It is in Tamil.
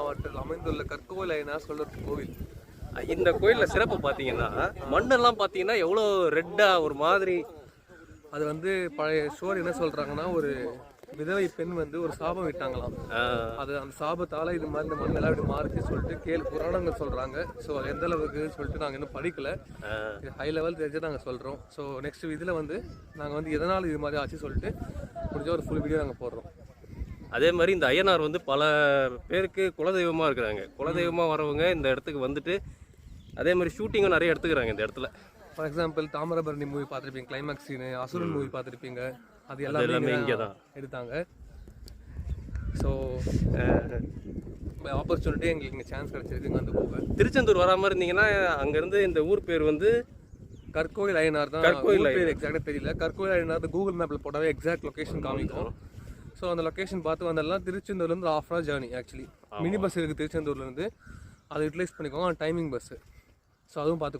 மாவட்டத்தில் அமைந்துள்ள கற்கோவில் ஐயனார் சொல்ற கோவில். இந்த கோயிலில் சிறப்பு பார்த்தீங்கன்னா மண்ணெல்லாம் பார்த்தீங்கன்னா எவ்வளோ ரெட்டாக ஒரு மாதிரி. அது வந்து பழைய ஸ்டோரி என்ன சொல்றாங்கன்னா, ஒரு விதவை பெண் வந்து ஒரு சாபம் விட்டாங்களாம். அது அந்த சாபத்தால இது மாதிரி இந்த மண்ணெல்லாம் இப்படி மாறிச்சு சொல்லிட்டு புராணங்கள் சொல்றாங்க. ஸோ அது எந்த அளவுக்கு சொல்லிட்டு நாங்கள் இன்னும் படிக்கல. இது ஹை லெவல் தெரிஞ்சு நாங்கள் சொல்றோம். ஸோ நெக்ஸ்ட் இதில் வந்து நாங்கள் வந்து எதனால் இது மாதிரி ஆச்சு சொல்லிட்டு முடிஞ்ச ஒரு ஃபுல் வீடியோ நாங்கள் போடுறோம். அதே மாதிரி இந்த ஐயனார் வந்து பல பேருக்கு குலதெய்வமாக இருக்கிறாங்க. குலதெய்வமாக வரவங்க இந்த இடத்துக்கு வந்துட்டு அதே மாதிரி ஷூட்டிங்கும் நிறைய எடுத்துக்கிறாங்க இந்த இடத்துல. ஃபார் எக்ஸாம்பிள் தாமிரபரணி மூவி பார்த்துருப்பீங்க, கிளைமேக்ஸ் சீனு, அசுரன் மூவி பார்த்துருப்பீங்க. அது எல்லாமே இங்கே தான் எடுத்தாங்க. ஸோ ஆப்பர்ச்சுனிட்டி எங்களுக்கு இங்கே சான்ஸ் கிடச்சிருக்கு இங்கே வந்து போக. திருச்செந்தூர் வராமல் இருந்தீங்கன்னா அங்கேருந்து இந்த ஊர் பேர் வந்து கற்கோவில் ஐயனார் தான். கற்கோவில் பேர் எக்ஸாக்டாக தெரியல. கற்கோவில் ஐயனார் கூகுள் மேப்பில் போட்டாவே எக்ஸாக்ட் லொக்கேஷன் காமிக்கும். ஸோ அந்த லொக்கேஷன் பார்த்து வந்தெல்லாம் திருச்செந்தூர்லேருந்து ½ hour journey. Actually mini bus இருக்குது திருச்செந்தூர்லேருந்து, அதை யூட்டிலைஸ் பண்ணிக்கோங்க. Timing bus. ஸோ அதுவும் பார்த்து